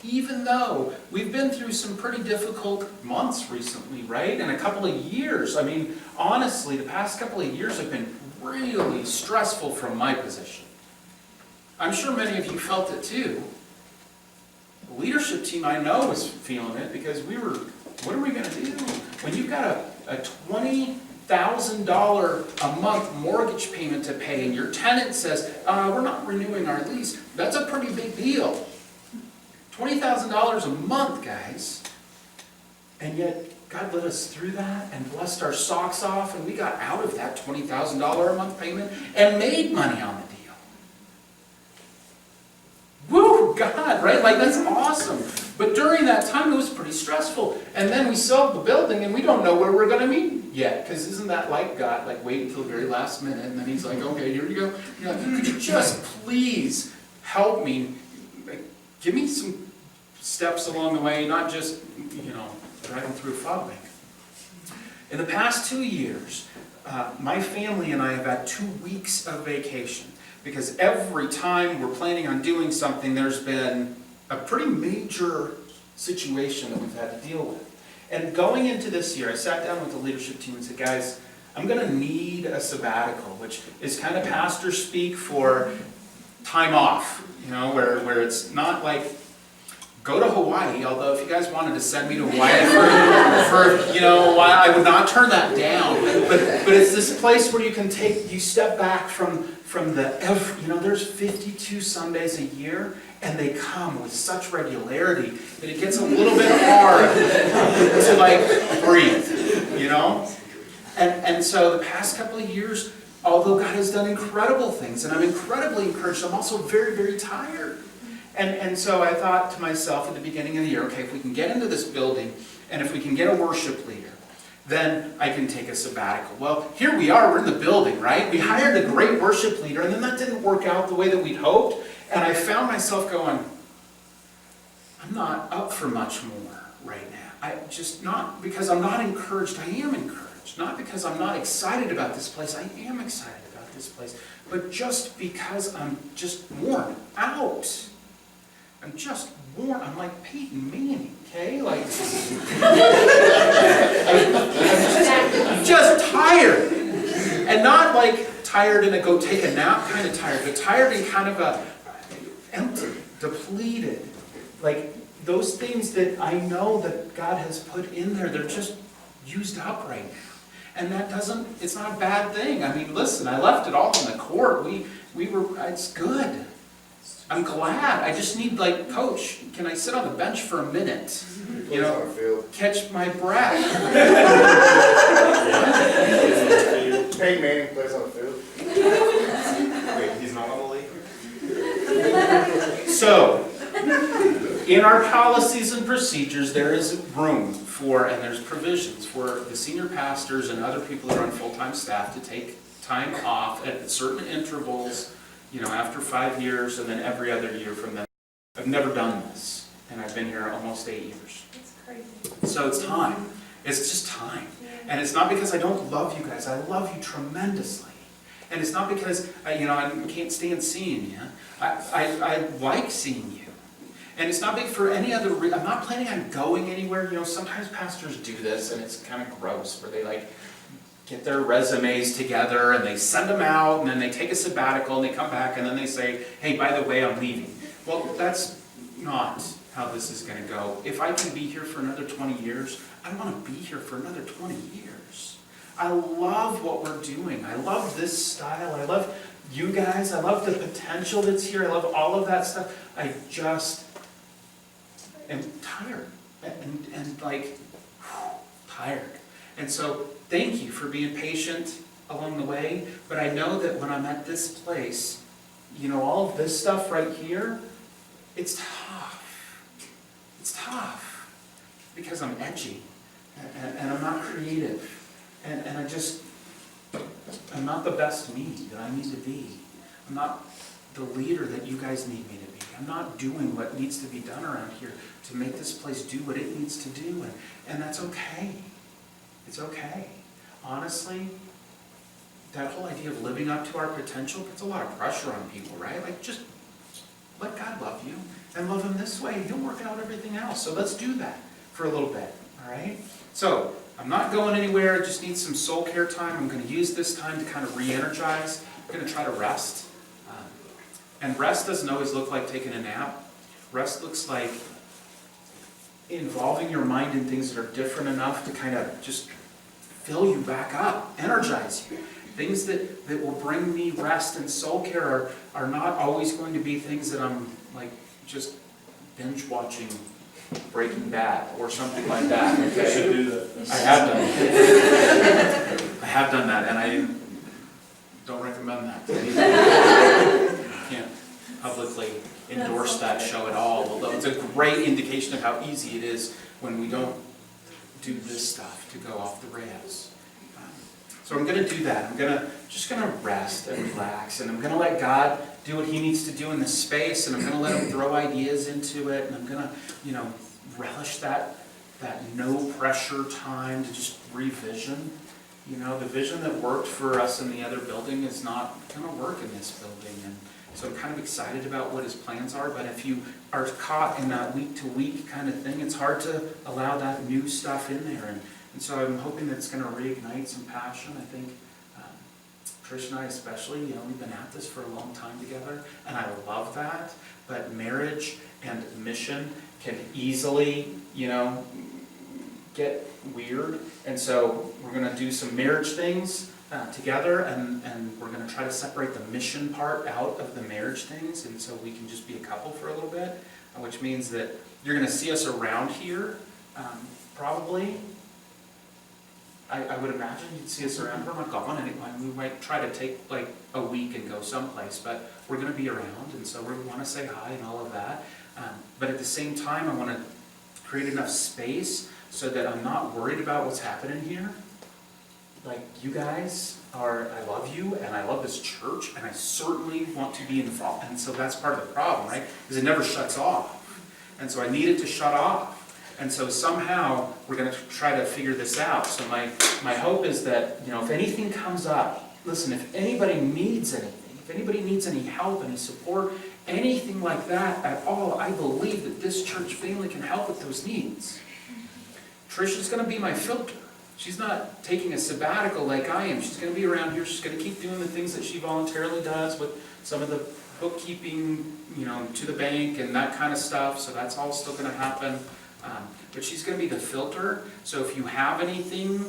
Even though we've been through some pretty difficult months recently, right? And a couple of years. I mean, honestly, the past couple of years have been really stressful from my position. I'm sure many of you felt it too. The leadership team, I know, was feeling it because what are we going to do? When you've got a $20,000 a month mortgage payment to pay and your tenant says, we're not renewing our lease, that's a pretty big deal. $20,000 a month, guys. And yet, God led us through that and blessed our socks off, and we got out of that $20,000 a month payment and made money on the deal. Woo, God, right? Like, that's awesome. But during that time, it was pretty stressful. And then we sold the building, and we don't know where we're going to meet yet. Because isn't that like God? Like, wait until the very last minute, and then He's like, okay, here you go. You're like, could you just please help me? Like, give me some steps along the way, not just, driving through a fog bank. In the past 2 years, my family and I have had 2 weeks of vacation. Because every time we're planning on doing something, there's been a pretty major situation that we've had to deal with. And going into this year, I sat down with the leadership team and said, guys, I'm going to need a sabbatical, which is kind of pastor speak for time off, where it's not like go to Hawaii, although if you guys wanted to send me to Hawaii for I would not turn that down. But it's this place where you step back from there's 52 Sundays a year, and they come with such regularity that it gets a little bit hard to breathe, And so the past couple of years, although God has done incredible things, and I'm incredibly encouraged, I'm also very, very tired. And so I thought to myself at the beginning of the year, okay, if we can get into this building, and if we can get a worship leader, then I can take a sabbatical. Well, here we are, we're in the building, right? We hired a great worship leader, and then that didn't work out the way that we'd hoped, and I found myself going, I'm not up for much more right now. Not because I'm not encouraged, I am encouraged. Not because I'm not excited about this place, I am excited about this place. But just because I'm just worn out. I'm just worn. I'm like Peyton Manning, okay? I'm just tired. And not like tired in a go take a nap kind of tired, but tired in kind of a empty, depleted. Like those things that I know that God has put in there, they're just used up right now. And it's not a bad thing. I mean, listen, I left it all in the court. It's good. I'm glad. I just need, Coach, can I sit on the bench for a minute? Catch my breath. Peyton Manning plays on the field. Wait, he's not on the league? So, in our policies and procedures, there is room and there's provisions for the senior pastors and other people that are on full-time staff to take time off at certain intervals, after 5 years and then every other year from then. I've never done this, and I've been here almost 8 years. That's crazy. So it's time. It's just time. And it's not because I don't love you guys. I love you tremendously. And it's not because, I can't stand seeing you. I like seeing you. And it's not for any other reason. I'm not planning on going anywhere. Sometimes pastors do this, and it's kind of gross, where they get their resumes together, and they send them out, and then they take a sabbatical, and they come back, and then they say, hey, by the way, I'm leaving. Well, that's not how this is going to go. If I can be here for another 20 years, I want to be here for another 20 years. I love what we're doing. I love this style. I love you guys. I love the potential that's here. I love all of that stuff. I just am tired and tired. And so thank you for being patient along the way. But I know that when I'm at this place, all of this stuff right here, it's tough. It's tough because I'm edgy and I'm not creative. And I'm not the best me that I need to be. I'm not the leader that you guys need me to be. I'm not doing what needs to be done around here to make this place do what it needs to do. And that's okay. It's okay. Honestly, that whole idea of living up to our potential puts a lot of pressure on people, right? let God love you and love him this way. He'll work out everything else. So let's do that for a little bit, all right? So I'm not going anywhere. I just need some soul care time. I'm going to use this time to kind of re-energize. I'm going to try to rest. And rest doesn't always look like taking a nap. Rest looks like involving your mind in things that are different enough to kind of just fill you back up, energize you. Things that will bring me rest and soul care are not always going to be things that I'm like just binge watching Breaking Bad or something like that. Okay? You should do that. I have done that. I have done that, and I don't recommend that to anybody. I can't publicly endorse that show at all, although it's a great indication of how easy it is when we don't do this stuff to go off the rails. So I'm going to do that. I'm just going to rest and relax, and I'm going to let God do what he needs to do in this space, and I'm going to let him throw ideas into it, and I'm going to, relish that no pressure time to just revision. The vision that worked for us in the other building is not going to work in this building, and so I'm kind of excited about what his plans are, but if you are caught in that week-to-week kind of thing, it's hard to allow that new stuff in there, and so I'm hoping that it's going to reignite some passion. I think Trish and I especially, we've been at this for a long time together, and I love that, but marriage and mission can easily, get weird, and so we're going to do some marriage things together, and we're going to try to separate the mission part out of the marriage things, and so we can just be a couple for a little bit, which means that you're going to see us around here, probably. I would imagine you'd see us around. We're not gone anyway. We might try to take like a week and go someplace, but we're going to be around, and so we want to say hi and all of that. But at the same time, I want to create enough space so that I'm not worried about what's happening here. Like, you guys are, I love you, and I love this church, and I certainly want to be involved. And so that's part of the problem, right? Because it never shuts off. And so I need it to shut off. And so somehow we're going to try to figure this out. So my hope is that, if anything comes up, listen, if anybody needs anything, if anybody needs any help, any support, anything like that at all, I believe that this church family can help with those needs. Trish is going to be my filter. She's not taking a sabbatical like I am. She's going to be around here. She's going to keep doing the things that she voluntarily does with some of the bookkeeping, to the bank and that kind of stuff. So that's all still going to happen. But she's going to be the filter. So if you have anything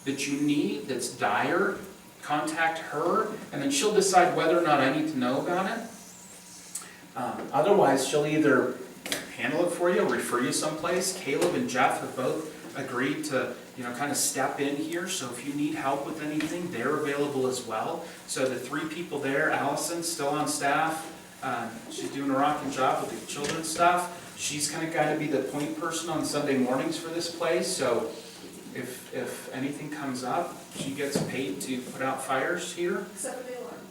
that you need that's dire, contact her, and then she'll decide whether or not I need to know about it. Otherwise, she'll either handle it for you or refer you someplace. Caleb and Jeff have both agreed to, kind of step in here. So if you need help with anything, they're available as well. So the 3 people there, Allison's still on staff. She's doing a rocking job with the children's stuff. She's kind of got to be the point person on Sunday mornings for this place. So if anything comes up, she gets paid to put out fires here. Except for the alarm.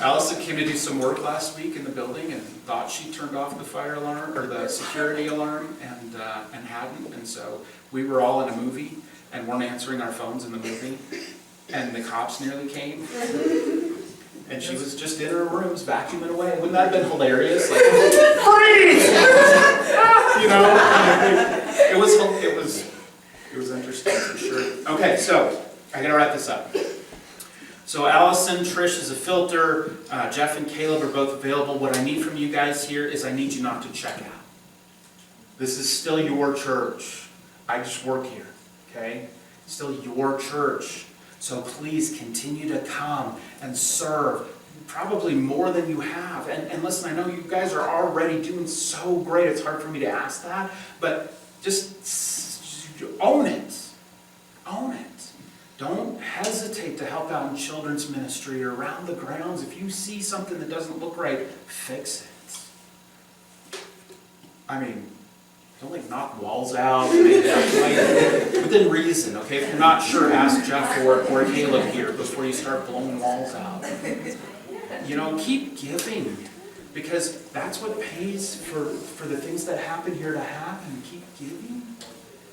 Allison came to do some work last week in the building and thought she turned off the fire alarm or the security alarm and hadn't. And so we were all in a movie and weren't answering our phones in the movie. And the cops nearly came. And she was just in her rooms vacuuming away. Wouldn't that have been hilarious? Like, freeze! It was interesting for sure. Okay, so I gotta wrap this up. So Allison, Trish is a filter. Jeff and Caleb are both available. What I need from you guys here is I need you not to check out. This is still your church. I just work here, okay? Still your church. So please continue to come and serve, probably more than you have. And listen, I know you guys are already doing so great. It's hard for me to ask that, but just own it. Own it. Don't hesitate to help out in children's ministry or around the grounds. If you see something that doesn't look right, fix it. I mean, don't like knock walls out, within reason, okay? If you're not sure, ask Jeff or Caleb here before you start blowing walls out. Keep giving, because that's what pays for the things that happen here to happen. Keep giving,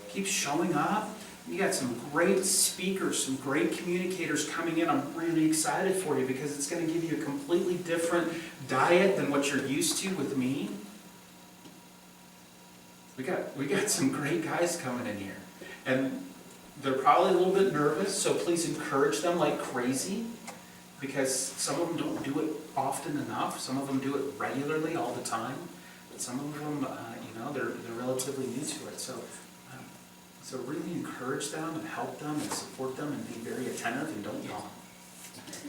keep showing up, You got some great speakers, some great communicators coming in. I'm really excited for you because it's going to give you a completely different diet than what you're used to with me. We got some great guys coming in here. And they're probably a little bit nervous, so please encourage them like crazy, because some of them don't do it often enough. Some of them do it regularly all the time. But some of them, they're relatively new to it. So really encourage them and help them and support them and be very attentive and don't yawn.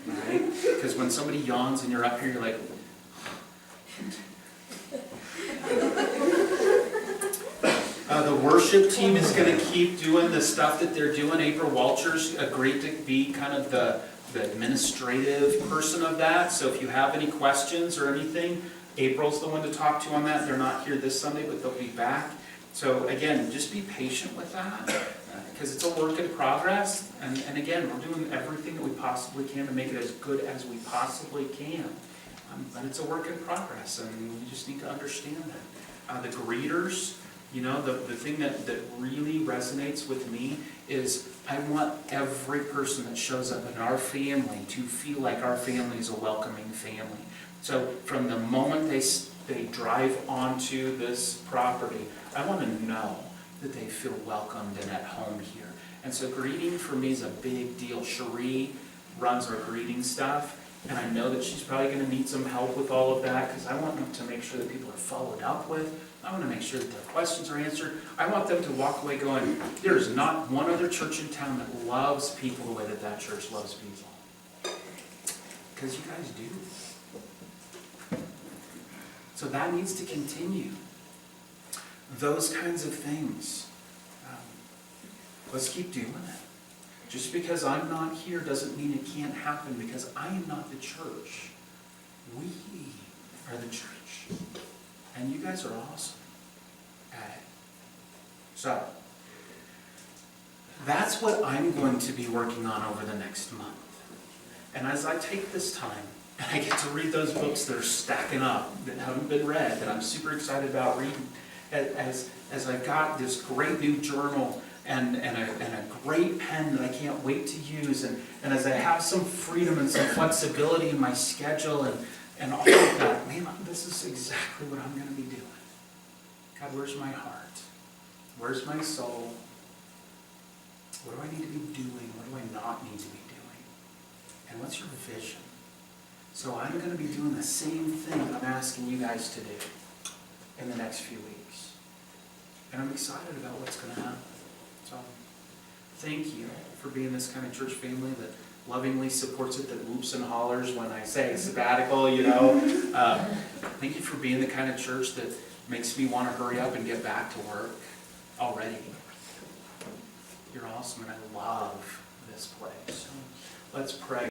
Right? Because when somebody yawns and you're up here, you're like, the worship team is going to keep doing the stuff that they're doing. April Walters agreed to be kind of the administrative person of that. So if you have any questions or anything, April's the one to talk to on that. They're not here this Sunday, but they'll be back. So again, just be patient with that, because it's a work in progress. And again, we're doing everything that we possibly can to make it as good as we possibly can. But it's a work in progress, and we just need to understand that. The greeters, the thing that really resonates with me is I want every person that shows up in our family to feel like our family is a welcoming family. So from the moment they drive onto this property, I want to know that they feel welcomed and at home here. And so greeting for me is a big deal. Cherie runs our greeting stuff, and I know that she's probably going to need some help with all of that, because I want them to make sure that people are followed up with. I want to make sure that their questions are answered. I want them to walk away going, there is not one other church in town that loves people the way that church loves people. Because you guys do. So that needs to continue. Those kinds of things. Let's keep doing it. Just because I'm not here doesn't mean it can't happen, because I am not the church. We are the church. And you guys are awesome at it. So, that's what I'm going to be working on over the next month. And as I take this time, and I get to read those books that are stacking up, that haven't been read, that I'm super excited about reading, as I've got this great new journal and a great pen that I can't wait to use, and as I have some freedom and some flexibility in my schedule and all of that, man, this is exactly what I'm going to be doing. God, where's my heart? Where's my soul? What do I need to be doing? What do I not need to be doing? And what's your vision? So I'm going to be doing the same thing I'm asking you guys to do in the next few weeks. And I'm excited about what's going to happen. So thank you for being this kind of church family that lovingly supports it, that whoops and hollers when I say sabbatical, Thank you for being the kind of church that makes me want to hurry up and get back to work already. You're awesome, and I love this place. So let's pray.